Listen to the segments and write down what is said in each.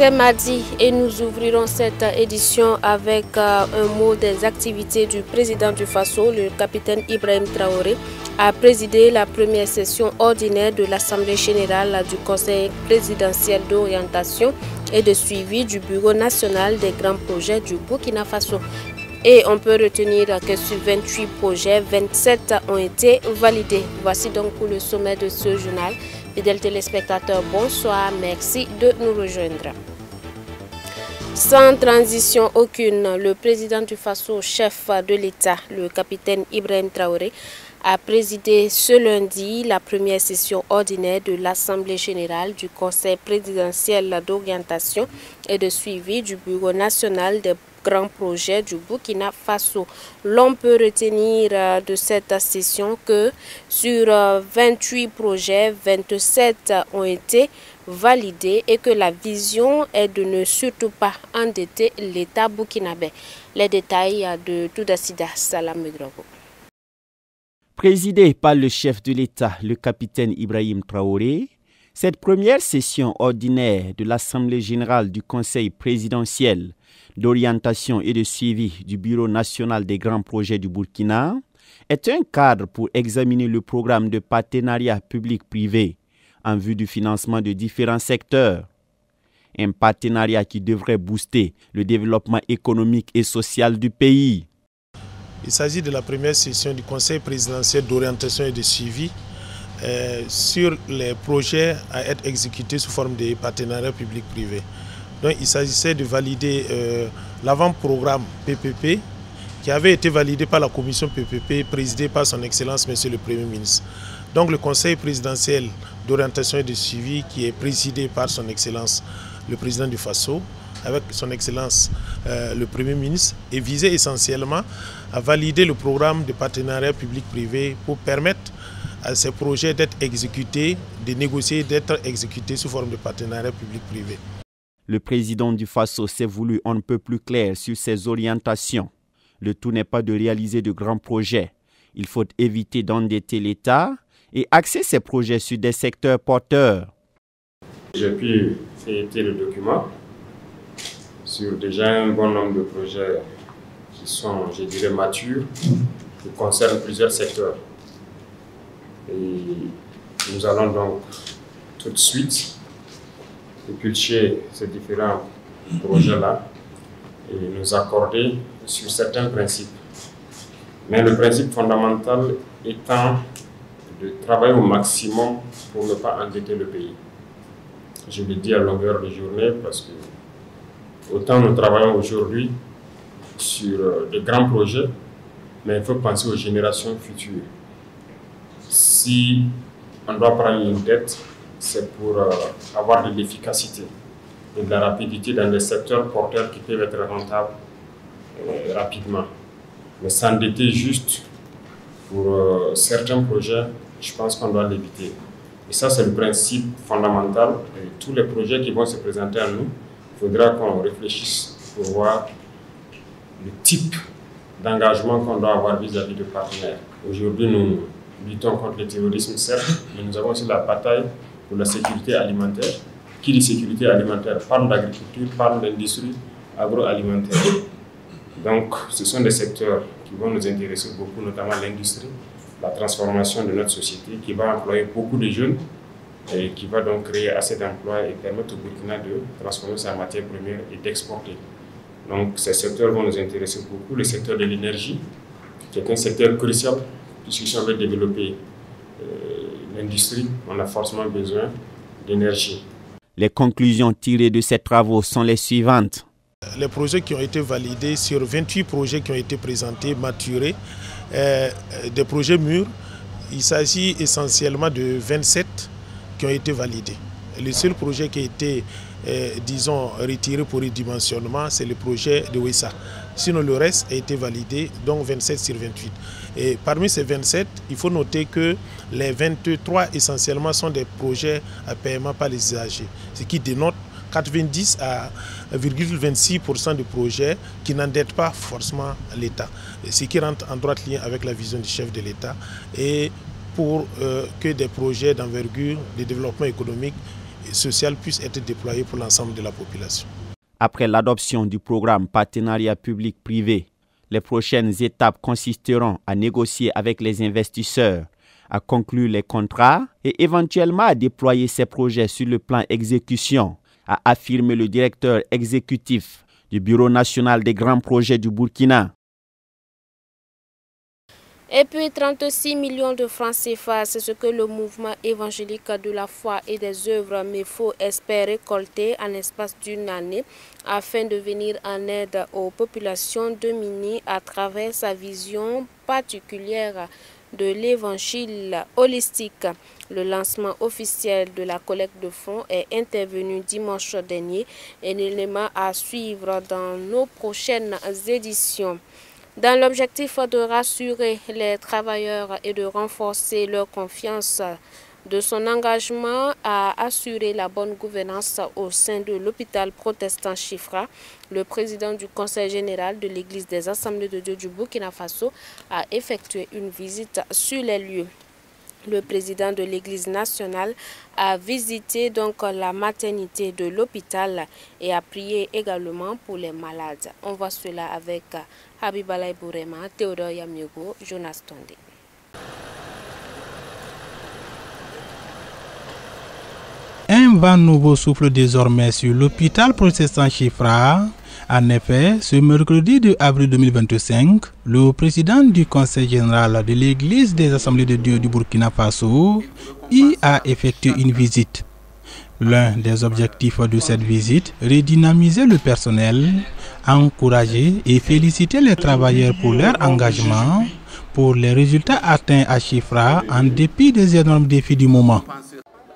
C'est mardi et nous ouvrirons cette édition avec un mot des activités du président du Faso. Le capitaine Ibrahim Traoré a présidé la première session ordinaire de l'Assemblée générale du Conseil présidentiel d'orientation et de suivi du Bureau national des grands projets du Burkina Faso. Et on peut retenir que sur 28 projets, 27 ont été validés. Voici donc pour le sommet de ce journal. Fidèles téléspectateurs, bonsoir, merci de nous rejoindre. Sans transition aucune, le président du Faso, chef de l'État, le capitaine Ibrahim Traoré, a présidé ce lundi la première session ordinaire de l'Assemblée générale du Conseil présidentiel d'orientation et de suivi du Bureau national des grands projets du Burkina Faso. L'on peut retenir de cette session que sur 28 projets, 27 ont été validés et que la vision est de ne surtout pas endetter l'État burkinabé. Les détails de Toudasida Salam-Medrago. Présidé par le chef de l'État, le capitaine Ibrahim Traoré, cette première session ordinaire de l'Assemblée générale du Conseil présidentiel d'orientation et de suivi du Bureau national des grands projets du Burkina est un cadre pour examiner le programme de partenariat public-privé en vue du financement de différents secteurs. Un partenariat qui devrait booster le développement économique et social du pays. Il s'agit de la première session du Conseil présidentiel d'orientation et de suivi sur les projets à être exécutés sous forme de partenariat public-privé. Donc il s'agissait de valider l'avant-programme PPP qui avait été validé par la commission PPP présidée par son Excellence Monsieur le Premier ministre. Donc le Conseil présidentiel d'orientation et de suivi qui est présidé par son Excellence le Président du Faso avec son Excellence le Premier ministre est visé essentiellement à valider le programme de partenariat public-privé pour permettre à ces projets d'être exécutés, de négocier, d'être exécutés sous forme de partenariat public-privé. Le président du Faso s'est voulu un peu plus clair sur ses orientations. Le tout n'est pas de réaliser de grands projets. Il faut éviter d'endetter l'État et axer ces projets sur des secteurs porteurs. J'ai pu feuilleter le document sur déjà un bon nombre de projets qui sont, je dirais, matures, qui concernent plusieurs secteurs. Et nous allons donc tout de suite éplucher ces différents projets-là et nous accorder sur certains principes. Mais le principe fondamental étant de travailler au maximum pour ne pas endetter le pays. Je le dis à longueur de journée parce que autant nous travaillons aujourd'hui sur de grands projets, mais il faut penser aux générations futures. Si on doit prendre une dette, c'est pour avoir de l'efficacité et de la rapidité dans des secteurs porteurs qui peuvent être rentables rapidement. Mais s'endetter juste pour certains projets, je pense qu'on doit l'éviter. Et ça, c'est le principe fondamental. Et tous les projets qui vont se présenter à nous, il faudra qu'on réfléchisse pour voir le type d'engagement qu'on doit avoir vis-à-vis de partenaires. Aujourd'hui, nous luttons contre le terrorisme, certes, mais nous avons aussi la bataille pour la sécurité alimentaire. Qui dit sécurité alimentaire parle d'agriculture, parle d'industrie agroalimentaire. Donc, ce sont des secteurs qui vont nous intéresser beaucoup, notamment l'industrie, la transformation de notre société, qui va employer beaucoup de jeunes et qui va donc créer assez d'emplois et permettre au Burkina de transformer sa matière première et d'exporter. Donc, ces secteurs vont nous intéresser beaucoup. Le secteur de l'énergie, qui est un secteur crucial, puisque si on veut développer l'industrie, on a forcément besoin d'énergie. Les conclusions tirées de ces travaux sont les suivantes. Les projets qui ont été validés, sur 28 projets qui ont été présentés, maturés, des projets mûrs, il s'agit essentiellement de 27 qui ont été validés. Le seul projet qui a été, disons, retiré pour redimensionnement, c'est le projet de Wessa. Sinon, le reste a été validé, donc 27 sur 28. Et parmi ces 27, il faut noter que les 23 essentiellement sont des projets à paiement par les usagers, ce qui dénote 90 à 0,26% de projets qui n'endettent pas forcément l'État. Ce qui rentre en droite ligne avec la vision du chef de l'État et pour que des projets d'envergure de développement économique social puisse être déployé pour l'ensemble de la population. Après l'adoption du programme partenariat public-privé, les prochaines étapes consisteront à négocier avec les investisseurs, à conclure les contrats et éventuellement à déployer ces projets sur le plan exécution, a affirmé le directeur exécutif du Bureau national des grands projets du Burkina. Et puis 36 millions de francs CFA, c'est ce que le mouvement évangélique de la foi et des œuvres MEFO espère récolter en l'espace d'une année afin de venir en aide aux populations dominées à travers sa vision particulière de l'évangile holistique. Le lancement officiel de la collecte de fonds est intervenu dimanche dernier, un élément à suivre dans nos prochaines éditions. Dans l'objectif de rassurer les travailleurs et de renforcer leur confiance de son engagement à assurer la bonne gouvernance au sein de l'hôpital protestant Chifra, le président du Conseil général de l'Église des Assemblées de Dieu du Burkina Faso a effectué une visite sur les lieux. Le président de l'Église nationale a visité donc la maternité de l'hôpital et a prié également pour les malades. On voit cela avec Habibalaï Bourema, Théodore Yamiogo, Jonas Tondé. Un vent nouveau souffle désormais sur l'hôpital protestant Chifra. En effet, ce mercredi 2 avril 2025, le président du Conseil général de l'Église des Assemblées de Dieu du Burkina Faso y a effectué une visite. L'un des objectifs de cette visite, redynamiser le personnel, encourager et féliciter les travailleurs pour leur engagement, pour les résultats atteints à Chifra en dépit des énormes défis du moment.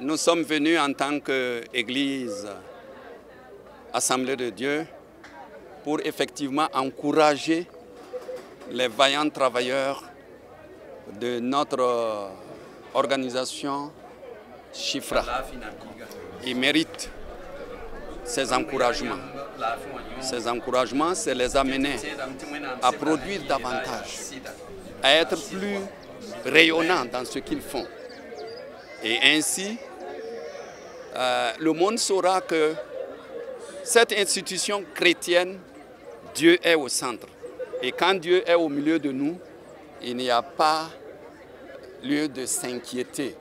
Nous sommes venus en tant qu'Église Assemblée de Dieu pour effectivement encourager les vaillants travailleurs de notre organisation Chifra. Ils méritent ces encouragements. Ces encouragements, c'est les amener à produire davantage, à être plus rayonnants dans ce qu'ils font. Et ainsi, le monde saura que cette institution chrétienne, Dieu est au centre. Et quand Dieu est au milieu de nous, il n'y a pas lieu de s'inquiéter.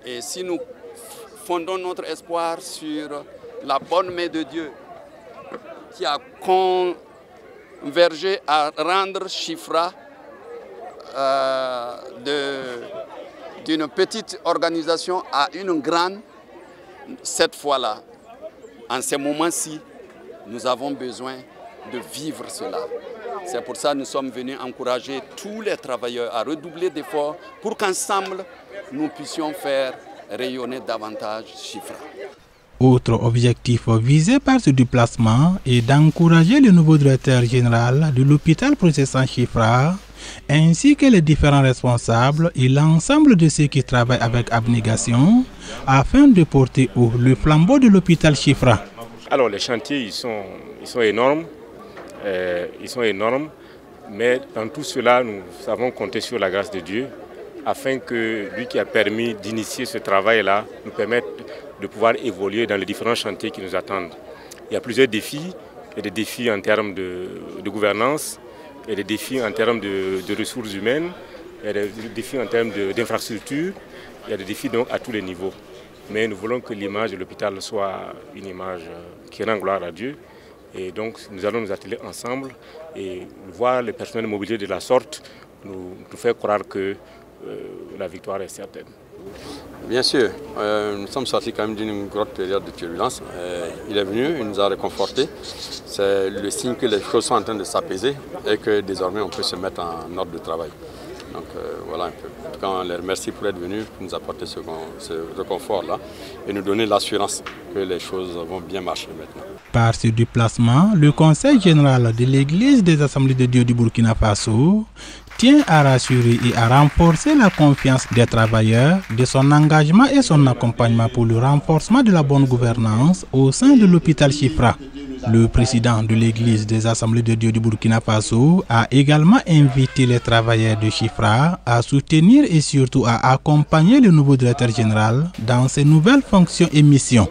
Et si nous fondons notre espoir sur la bonne main de Dieu qui a convergé à rendre Chifra d'une petite organisation à une grande, cette fois-là, en ces moments-ci, nous avons besoin de vivre cela. C'est pour ça que nous sommes venus encourager tous les travailleurs à redoubler d'efforts pour qu'ensemble, nous puissions faire rayonner davantage Chifra. Autre objectif visé par ce déplacement est d'encourager le nouveau directeur général de l'hôpital protestant Chifra, ainsi que les différents responsables et l'ensemble de ceux qui travaillent avec abnégation afin de porter haut le flambeau de l'hôpital Chifra. Alors les chantiers ils sont énormes, mais dans tout cela nous avons compté sur la grâce de Dieu afin que lui qui a permis d'initier ce travail-là nous permette de pouvoir évoluer dans les différents chantiers qui nous attendent. Il y a plusieurs défis, il y a des défis en termes de gouvernance, il y a des défis en termes de ressources humaines, il y a des défis en termes d'infrastructures, il y a des défis donc à tous les niveaux. Mais nous voulons que l'image de l'hôpital soit une image qui rend gloire à Dieu. Et donc nous allons nous atteler ensemble et voir les personnels mobilisés de la sorte nous faire croire que la victoire est certaine. Bien sûr, nous sommes sortis quand même d'une grosse période de turbulence. Il est venu, il nous a réconfortés. C'est le signe que les choses sont en train de s'apaiser et que désormais on peut se mettre en ordre de travail. Donc voilà un peu. En tout cas, on les remercie pour être venus, pour nous apporter ce réconfort-là et nous donner l'assurance que les choses vont bien marcher maintenant. Par ce déplacement, le Conseil général de l'Église des Assemblées de Dieu du Burkina Faso tient à rassurer et à renforcer la confiance des travailleurs, de son engagement et son accompagnement pour le renforcement de la bonne gouvernance au sein de l'hôpital Chifra. Le président de l'Église des Assemblées de Dieu du Burkina Faso a également invité les travailleurs de Chifra à soutenir et surtout à accompagner le nouveau directeur général dans ses nouvelles fonctions et missions.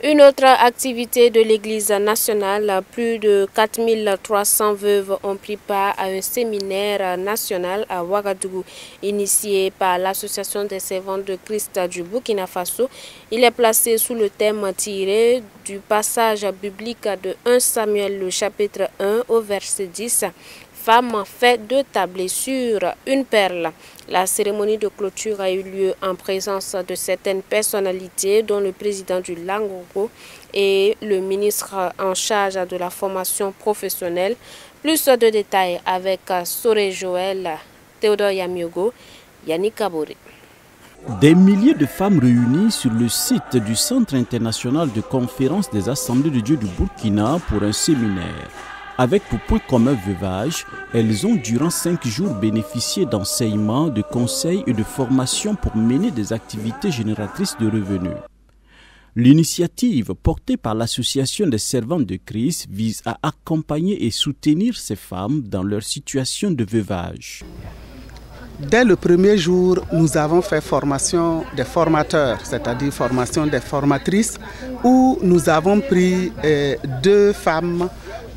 Une autre activité de l'Église nationale, plus de 4300 veuves ont pris part à un séminaire national à Ouagadougou, initié par l'Association des servantes de Christ du Burkina Faso. Il est placé sous le thème tiré du passage biblique de 1 Samuel, le chapitre 1 au verset 10. Femme fait de ta blessure une perle. La cérémonie de clôture a eu lieu en présence de certaines personnalités, dont le président du Langogo et le ministre en charge de la formation professionnelle. Plus de détails avec Soré Joël, Théodore Yamiogo, Yannick Kabore. Des milliers de femmes réunies sur le site du Centre international de conférence des Assemblées de Dieu du Burkina pour un séminaire. Avec pour point commun veuvage, elles ont durant 5 jours bénéficié d'enseignements, de conseils et de formations pour mener des activités génératrices de revenus. L'initiative portée par l'Association des servantes de Christ vise à accompagner et soutenir ces femmes dans leur situation de veuvage. Dès le premier jour, nous avons fait formation des formateurs, c'est-à-dire formation des formatrices, où nous avons pris 2 femmes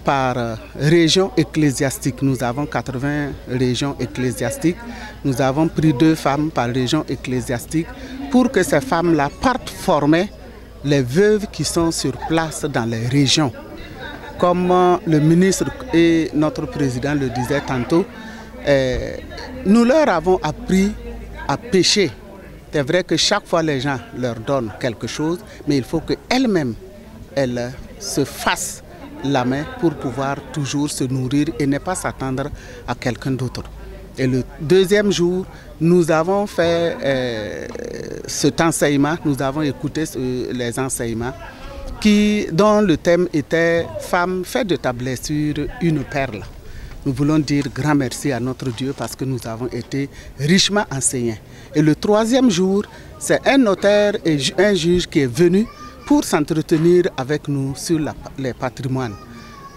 par région ecclésiastique. Nous avons 80 régions ecclésiastiques. Nous avons pris 2 femmes par région ecclésiastique pour que ces femmes-là partent former les veuves qui sont sur place dans les régions. Comme le ministre et notre président le disaient tantôt, nous leur avons appris à pêcher. C'est vrai que chaque fois les gens leur donnent quelque chose, mais il faut qu'elles-mêmes elles se fassent la main pour pouvoir toujours se nourrir et ne pas s'attendre à quelqu'un d'autre. Et le deuxième jour, nous avons fait cet enseignement, nous avons écouté les enseignements dont le thème était « Femme, fais de ta blessure une perle ». Nous voulons dire grand merci à notre Dieu parce que nous avons été richement enseignés. Et le troisième jour, c'est un notaire et un juge qui est venu pour s'entretenir avec nous sur les patrimoines.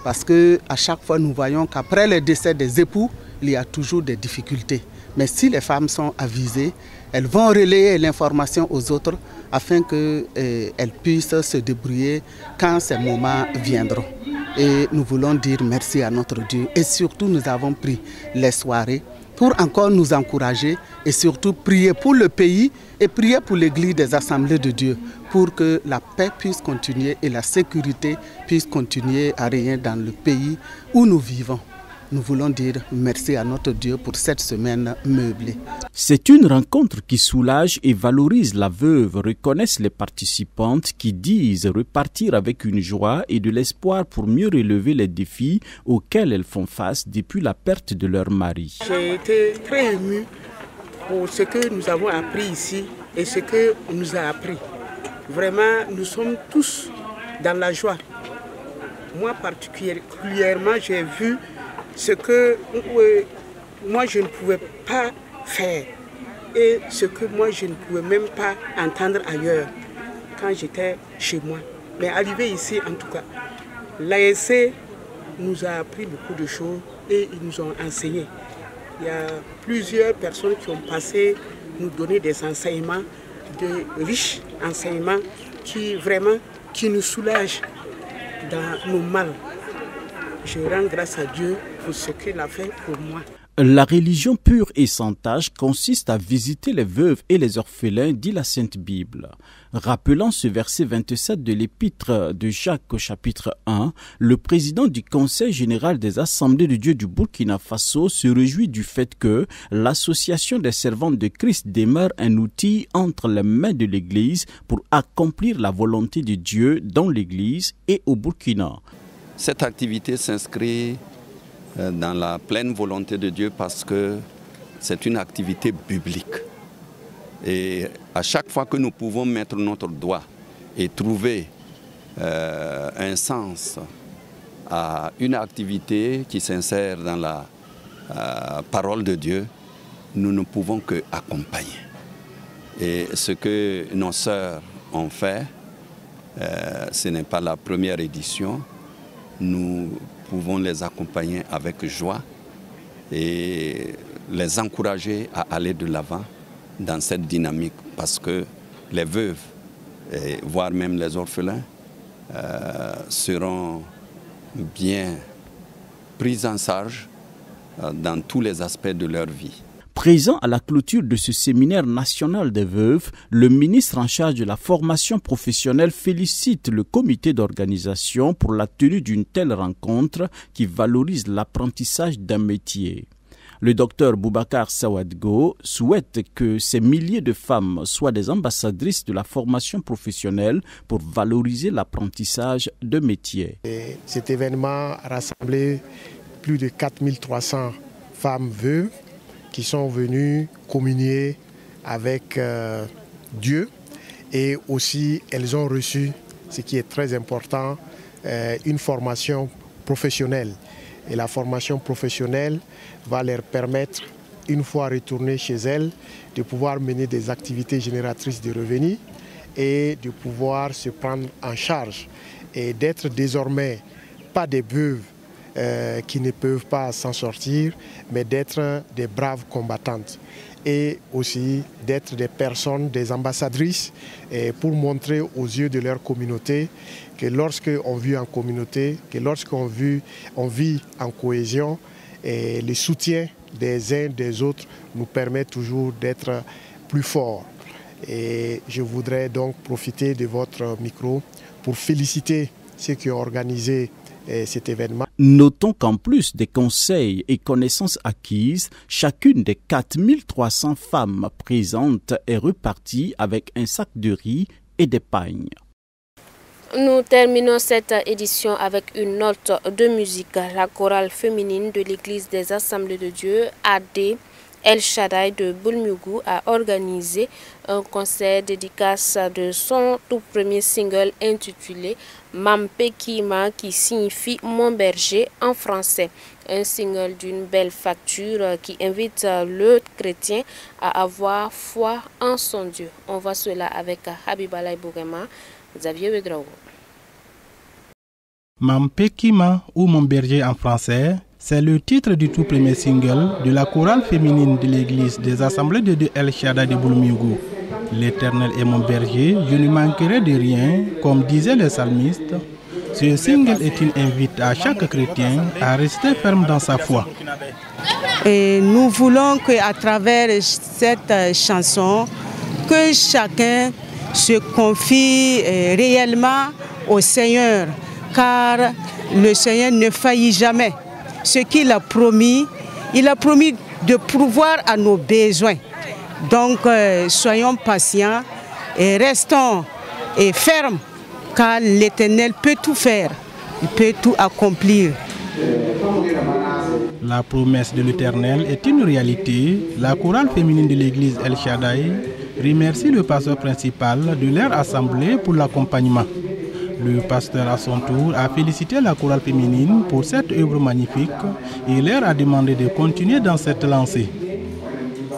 Parce qu'à chaque fois, nous voyons qu'après le décès des époux, il y a toujours des difficultés. Mais si les femmes sont avisées, elles vont relayer l'information aux autres afin qu'elles puissent se débrouiller quand ces moments viendront. Et nous voulons dire merci à notre Dieu. Et surtout, nous avons pris les soirées pour encore nous encourager et surtout prier pour le pays et prier pour l'Église des Assemblées de Dieu pour que la paix puisse continuer et la sécurité puisse continuer à régner dans le pays où nous vivons. Nous voulons dire merci à notre Dieu pour cette semaine meublée. C'est une rencontre qui soulage et valorise la veuve, reconnaissent les participantes qui disent repartir avec une joie et de l'espoir pour mieux relever les défis auxquels elles font face depuis la perte de leur mari. J'ai été très émue pour ce que nous avons appris ici et ce que nous a appris. Vraiment, nous sommes tous dans la joie. Moi particulièrement, j'ai vu ce que moi je ne pouvais pas faire et ce que moi je ne pouvais même pas entendre ailleurs quand j'étais chez moi. Mais arrivé ici en tout cas, l'ASC nous a appris beaucoup de choses et ils nous ont enseigné. Il y a plusieurs personnes qui ont passé nous donner des enseignements, de riches enseignements qui nous soulagent dans nos mal. Je rends grâce à Dieu pour ce qu'il a fait pour moi. La religion pure et sans tache consiste à visiter les veuves et les orphelins, dit la Sainte Bible. Rappelant ce verset 27 de l'épître de Jacques au chapitre 1, le président du Conseil général des Assemblées de Dieu du Burkina Faso se réjouit du fait que l'association des servantes de Christ demeure un outil entre les mains de l'Église pour accomplir la volonté de Dieu dans l'Église et au Burkina. Cette activité s'inscrit dans la pleine volonté de Dieu parce que c'est une activité biblique. Et à chaque fois que nous pouvons mettre notre doigt et trouver un sens à une activité qui s'insère dans la parole de Dieu, nous ne pouvons que accompagner. Et ce que nos sœurs ont fait Ce n'est pas la première édition. Nous pouvons les accompagner avec joie et les encourager à aller de l'avant dans cette dynamique parce que les veuves, voire même les orphelins, seront bien pris en charge dans tous les aspects de leur vie. Présent à la clôture de ce séminaire national des veuves, le ministre en charge de la formation professionnelle félicite le comité d'organisation pour la tenue d'une telle rencontre qui valorise l'apprentissage d'un métier. Le docteur Boubacar Sawadgo souhaite que ces milliers de femmes soient des ambassadrices de la formation professionnelle pour valoriser l'apprentissage de métiers. Cet événement a rassemblé plus de 4300 femmes veuves qui sont venues communier avec Dieu et aussi elles ont reçu, ce qui est très important, une formation professionnelle. Et la formation professionnelle va leur permettre, une fois retournées chez elles, de pouvoir mener des activités génératrices de revenus et de pouvoir se prendre en charge et d'être désormais pas des veuves qui ne peuvent pas s'en sortir, mais d'être des braves combattantes et aussi d'être des personnes, des ambassadrices pour montrer aux yeux de leur communauté que lorsqu'on vit en communauté, que lorsqu'on vit en cohésion, et le soutien des uns des autres nous permet toujours d'être plus forts. Et je voudrais donc profiter de votre micro pour féliciter ceux qui ont organisé cet événement. Notons qu'en plus des conseils et connaissances acquises, chacune des 4300 femmes présentes est repartie avec un sac de riz et des pagnes. Nous terminons cette édition avec une note de musique. La chorale féminine de l'Église des Assemblées de Dieu, AD El Shaddai de Boulmougou, a organisé un concert dédicace de son tout premier single intitulé Mampekima, qui signifie Mon berger en français. Un single d'une belle facture qui invite le chrétien à avoir foi en son Dieu. On voit cela avec Habibalay Bourema, Xavier Wedraogo. Mampekima ou Mon berger en français, c'est le titre du tout premier single de la chorale féminine de l'église des Assemblées de Dieu El Shaddai de Boulmougou. L'Éternel est mon berger, je ne manquerai de rien, comme disaient les psalmistes. Ce single est une invite à chaque chrétien à rester ferme dans sa foi. Et nous voulons qu'à travers cette chanson, que chacun se confie réellement au Seigneur, car le Seigneur ne faillit jamais. Ce qu'il a promis, il a promis de pourvoir à nos besoins. Donc soyons patients et restons fermes, car l'Éternel peut tout faire, il peut tout accomplir. La promesse de l'Éternel est une réalité. La chorale féminine de l'église El Shaddai remercie le pasteur principal de leur assemblée pour l'accompagnement. Le pasteur à son tour a félicité la chorale féminine pour cette œuvre magnifique et leur a demandé de continuer dans cette lancée.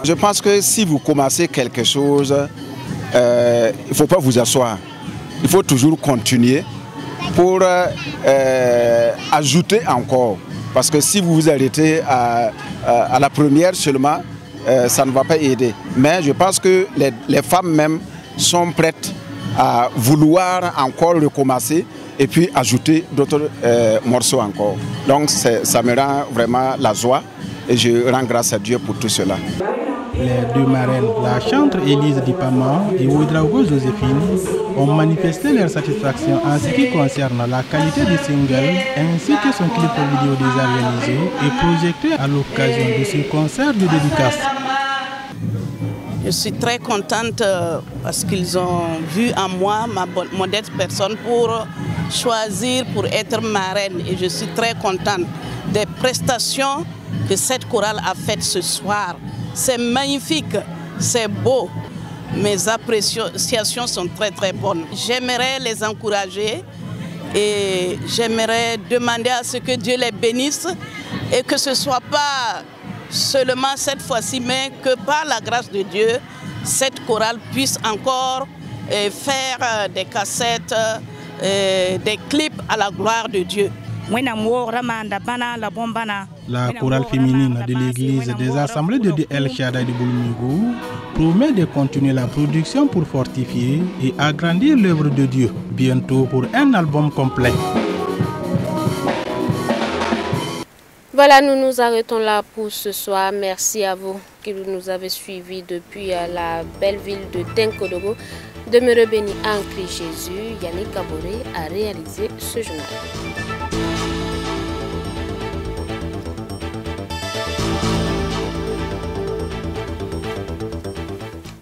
Je pense que si vous commencez quelque chose, il ne faut pas vous asseoir. Il faut toujours continuer pour ajouter encore. Parce que si vous vous arrêtez à la première seulement, ça ne va pas aider. Mais je pense que les femmes même sont prêtes à vouloir encore recommencer et puis ajouter d'autres morceaux encore. Donc ça me rend vraiment la joie et je rends grâce à Dieu pour tout cela. Les deux marraines, la chantre Élise Dipama et Ouedraogo Joséphine, ont manifesté leur satisfaction en ce qui concerne la qualité du single ainsi que son clip vidéo déjà réalisé et projeté à l'occasion de ce concert de dédicace. Je suis très contente parce qu'ils ont vu en moi ma modeste personne pour choisir pour être marraine et je suis très contente des prestations que cette chorale a faites ce soir. C'est magnifique, c'est beau. Mes appréciations sont très très bonnes. J'aimerais les encourager et j'aimerais demander à ce que Dieu les bénisse et que ce ne soit pas seulement cette fois-ci, mais que par la grâce de Dieu, cette chorale puisse encore faire des cassettes des clips à la gloire de Dieu. La chorale féminine de l'église des Assemblées de Dieu El Shaddai de Boulmigou promet de continuer la production pour fortifier et agrandir l'œuvre de Dieu, bientôt pour un album complet. Voilà, nous nous arrêtons là pour ce soir. Merci à vous qui nous avez suivis depuis la belle ville de Tenkodogo. Demeurez bénis en Christ Jésus. Yannick Kaboré a réalisé ce journal.